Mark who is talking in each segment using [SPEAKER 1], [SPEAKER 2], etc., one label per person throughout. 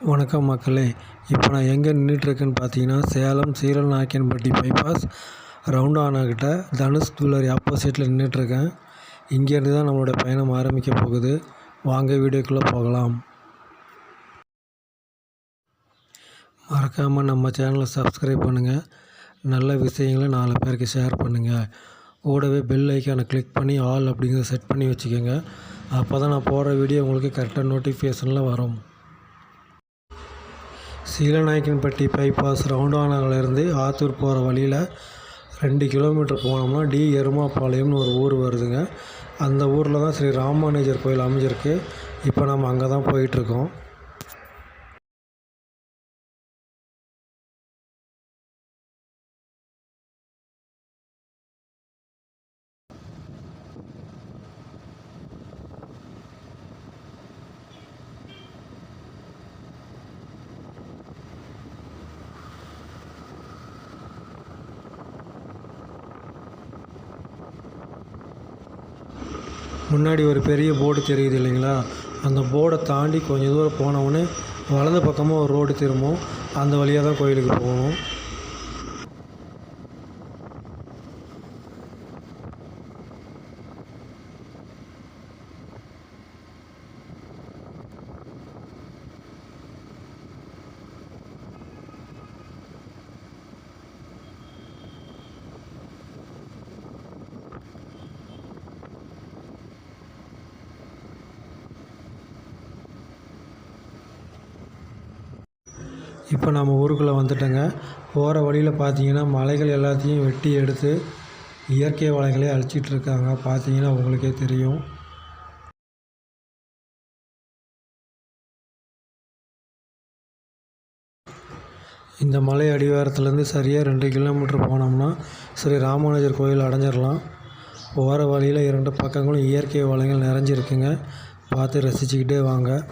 [SPEAKER 1] வணக்கம் மக்களே. இப்போ நான் எங்கே நின்றுட்டுருக்கேன்னு பார்த்தீங்கன்னா, சேலம் சீலநாயக்கன்பட்டி பைபாஸ் ரவுண்டானாக்கிட்ட தனுஷ் ஜுவல்லரி ஆப்போசிட்டில் நின்றுட்டுருக்கேன். இங்கேருந்து தான் நம்மளோட பயணம் ஆரம்பிக்க போகுது. வாங்க வீடியோக்குள்ளே போகலாம். மறக்காமல் நம்ம சேனலை சப்ஸ்கிரைப் பண்ணுங்கள். நல்ல விஷயங்களை 4 பேருக்கு ஷேர் பண்ணுங்கள். கூடவே பெல் ஐக்கானை கிளிக் பண்ணி ஆல் அப்படிங்கிறத செட் பண்ணி வச்சுக்கோங்க. அப்போ தான் நான் போடுற வீடியோ உங்களுக்கு கரெக்டாக நோட்டிஃபிகேஷனில் வரும். சீலநாயக்கன்பட்டி பைபாஸ் ரவுண்டானாவிலேருந்து ஆத்தூர் போகிற வழியில் 2 கிலோமீட்டர் போனோம்னா எருமாபாளையம்னு ஒரு ஊர் வருதுங்க. அந்த ஊரில் தான் ஸ்ரீ ராமானுஜர் கோயில் அமைஞ்சிருக்கு. இப்போ நம்ம அங்கே தான் போயிட்டுருக்கோம். முன்னாடி ஒரு பெரிய போர்டு தெரியுது இல்லைங்களா? அந்த போர்டை தாண்டி கொஞ்சம் தூரம் போனவுடனே வலது பக்கமாக ஒரு ரோடு திரும்பும். அந்த வழியாக தான் கோயிலுக்கு போகணும். இப்போ நம்ம ஊருக்குள்ளே வந்துட்டோங்க. போகிற வழியில் பார்த்தீங்கன்னா மலைகள் எல்லாத்தையும் வெட்டி எடுத்து இயற்கை வளங்களை அழிச்சிட்ருக்காங்க. பார்த்தீங்கன்னா உங்களுக்கே தெரியும். இந்த மலை அடிவாரத்துலேருந்து சரியாக 2 கிலோமீட்டர் போனோம்னா ஸ்ரீ ராமானுஜர் கோயில் அடைஞ்சிடலாம். போகிற வழியில் 2 பக்கங்களும் இயற்கை வளங்கள் நிறைஞ்சிருக்குங்க. பார்த்து ரசிச்சுக்கிட்டே வாங்க.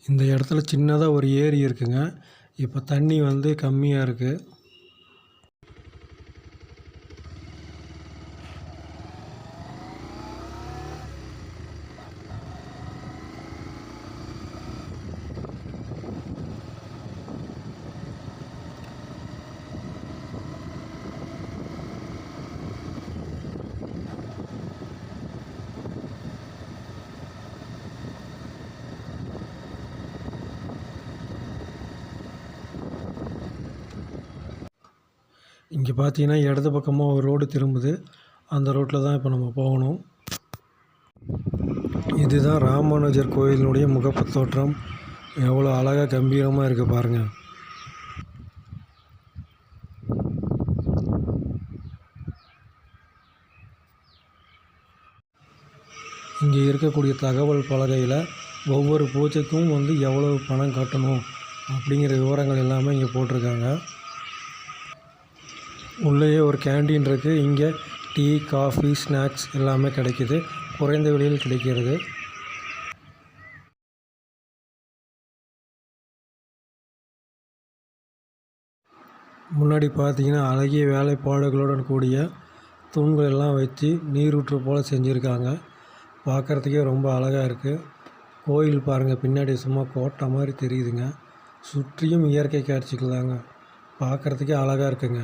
[SPEAKER 1] இந்த இடத்துல சின்னதாக ஒரு ஏரி இருக்குங்க. இப்போ தண்ணி கம்மியாக இருக்குது. இங்கே பார்த்தீங்கன்னா இடது பக்கமாக ஒரு ரோடு திரும்புது. அந்த ரோட்டில் தான் இப்போ நம்ம போகணும். இதுதான் ராமானுஜர் கோயிலினுடைய முகப்பு தோற்றம். எவ்வளோ அழகாக கம்பீரமாக இருக்குது பாருங்கள். இங்கே இருக்கக்கூடிய தகவல் பலகையில் ஒவ்வொரு பூஜைக்கும் எவ்வளவு பணம் கட்டணும் அப்படிங்கிற விவரங்கள் எல்லாமே இங்கே போட்டிருக்காங்க. உள்ளேயே ஒரு கேண்டீன் இருக்குது. இங்கே டீ, காஃபி, ஸ்நாக்ஸ் எல்லாமே கிடைக்கிது. குறைந்த விலையில் கிடைக்கிறது. முன்னாடி பார்த்தீங்கன்னா அழகிய வேலைப்பாடுகளுடன் கூடிய தூண்கள் எல்லாம் வச்சு நீரூற்று போல் செஞ்சுருக்காங்க. பார்க்குறதுக்கே ரொம்ப அழகாக இருக்குது. கோயில் பாருங்கள், பின்னாடி சும்மா கோட்டை மாதிரி தெரியுதுங்க. சுற்றியும் இயற்கை காட்சிகள் தாங்க, பார்க்குறதுக்கே அழகாக இருக்குங்க.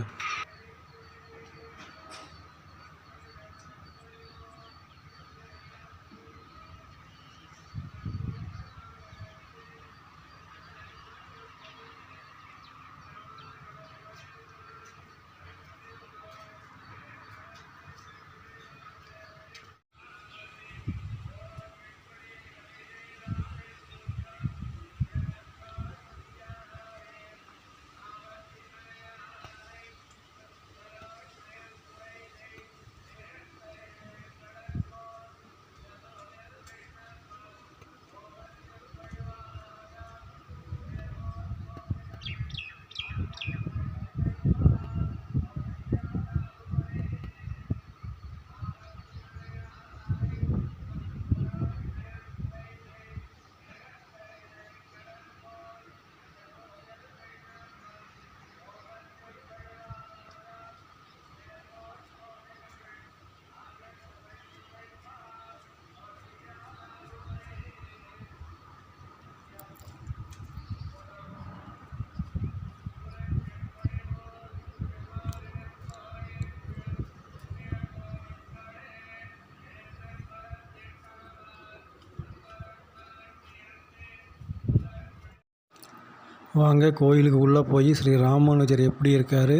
[SPEAKER 1] வாங்க கோயிலுக்கு உள்ளே போய் ஸ்ரீ ராமானுஜர் எப்படி இருக்கார்,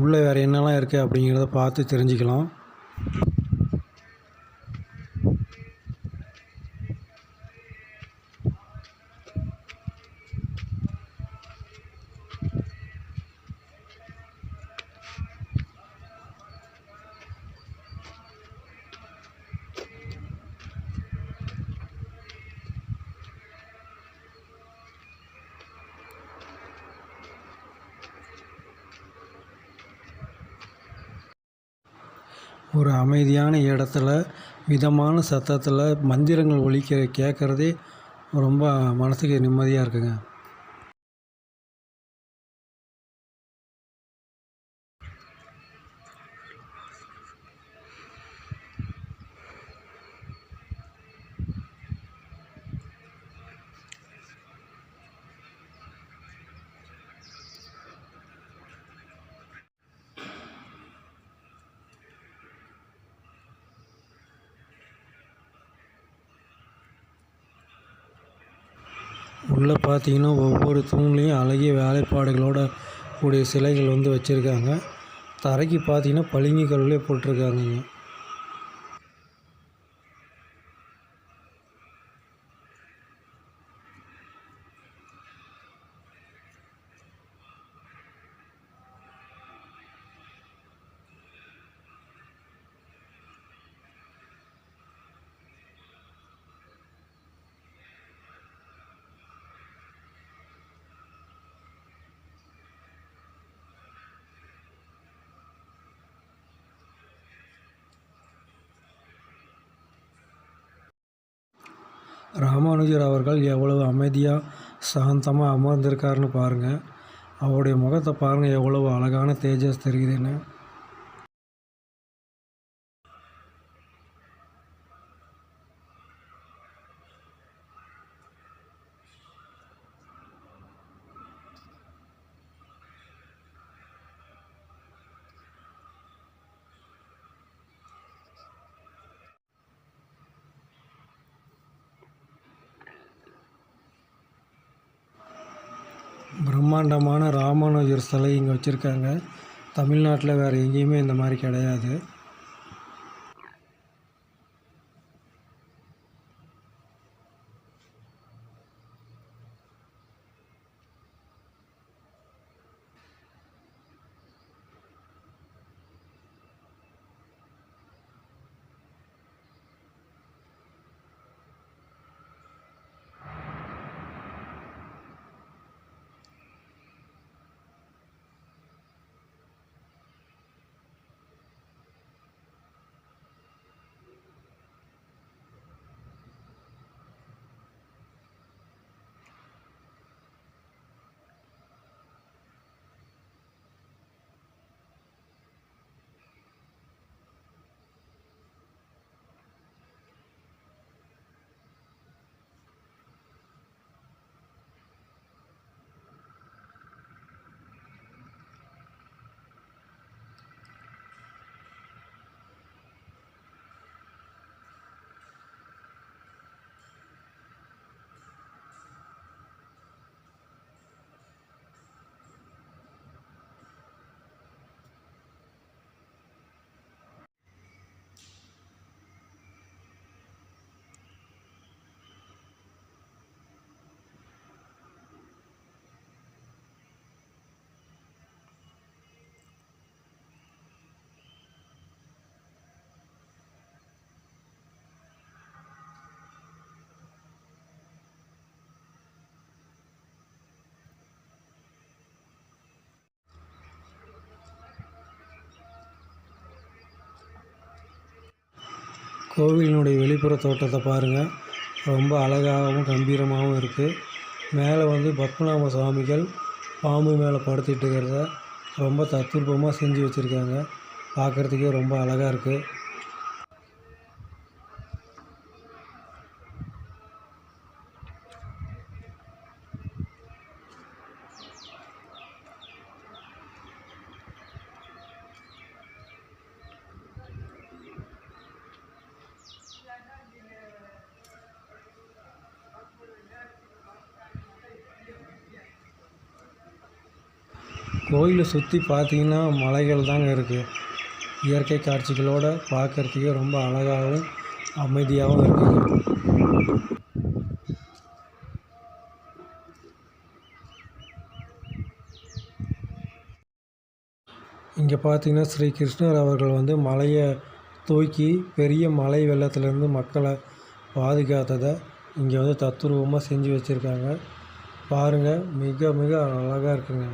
[SPEAKER 1] உள்ளே வேறு என்னெல்லாம் இருக்குது அப்படிங்கிறத பார்த்து தெரிஞ்சுக்கலாம். ஒரு அமைதியான இடத்துல மிதமான சத்தத்தில் மந்திரங்கள் ஒலிக்க கேட்குறதே ரொம்ப மனசுக்கு நிம்மதியாக இருக்குங்க. உள்ளே பார்த்தீங்கன்னா ஒவ்வொரு தூண்லேயும் அழகிய வேலைப்பாடுகளோட கூடிய சிலைகள் வந்து வச்சுருக்காங்க. தரைக்கு பார்த்தீங்கன்னா பளிங்கு கல்லே போட்டிருக்காங்கங்க. ராமானுஜர் அவர்கள் எவ்வளவு அமைதியாக சாந்தமாக அமர்ந்திருக்காருன்னு பாருங்கள். அவருடைய முகத்தை பாருங்கள், எவ்வளவு அழகான தேஜஸ் தெரியுதுன்னு. பிரம்மாண்டமான ராமானுஜர் சிலை இங்கே வச்சுருக்காங்க. தமிழ்நாட்டில் வேறு எங்கேயுமே இந்த மாதிரி கிடையாது. கோவிலினுடைய வெளிப்புற தோற்றத்தை பாருங்கள். ரொம்ப அழகாகவும் கம்பீரமாகவும் இருக்குது. மேலே வந்து பத்மநாப சுவாமிகள் பாம்பு மேலே படுத்துட்டு இருக்கிறத ரொம்ப தத்ரூபமாக செஞ்சு வச்சுருக்காங்க. பார்க்குறதுக்கே ரொம்ப அழகாக இருக்குது. கோயிலை சுற்றி பார்த்தீங்கன்னா மலைகள் தாங்க இருக்குது. இயற்கை காட்சிகளோடு பார்க்குறதுக்கே ரொம்ப அழகாகவும் அமைதியாகவும் இருக்குங்க. இங்கே பார்த்தீங்கன்னா ஸ்ரீ கிருஷ்ணர் அவர்கள் வந்து மலையை தூக்கி பெரிய மலை வெள்ளத்துலேருந்து மக்களை பாதுகாத்ததை இங்கே வந்து தத்ரூபமாக செஞ்சு வச்சுருக்காங்க. பாருங்கள், மிக மிக அழகாக இருக்குங்க.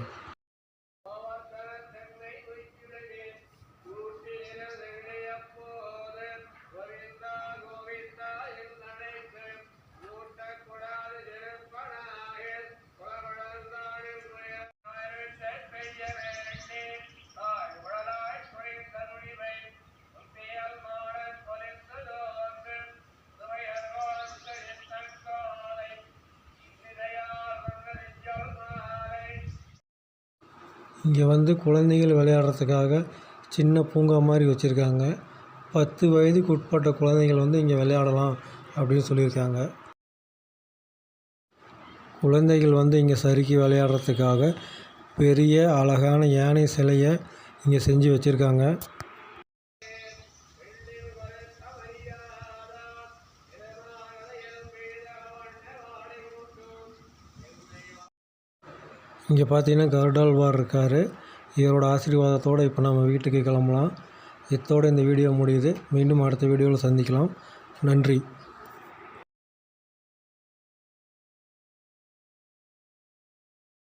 [SPEAKER 1] இங்கே வந்து குழந்தைகள் விளையாடுறதுக்காக சின்ன பூங்கா மாதிரி வச்சுருக்காங்க. 10 வயதுக்கு உட்பட்ட குழந்தைகள் வந்து இங்கே விளையாடலாம் அப்படின்னு சொல்லியிருக்காங்க. குழந்தைகள் வந்து இங்கே சறுக்கி விளையாடுறதுக்காக பெரிய அழகான யானை சிலையை இங்கே செஞ்சு வச்சுருக்காங்க. இங்கே பார்த்தீங்கன்னா கருடாழ்வார் இருக்கார். இவரோட ஆசீர்வாதத்தோடு இப்போ நம்ம வீட்டுக்கு கிளம்பலாம். இத்தோடு இந்த வீடியோ முடியுது. மீண்டும் அடுத்த வீடியோவில் சந்திக்கலாம். நன்றி.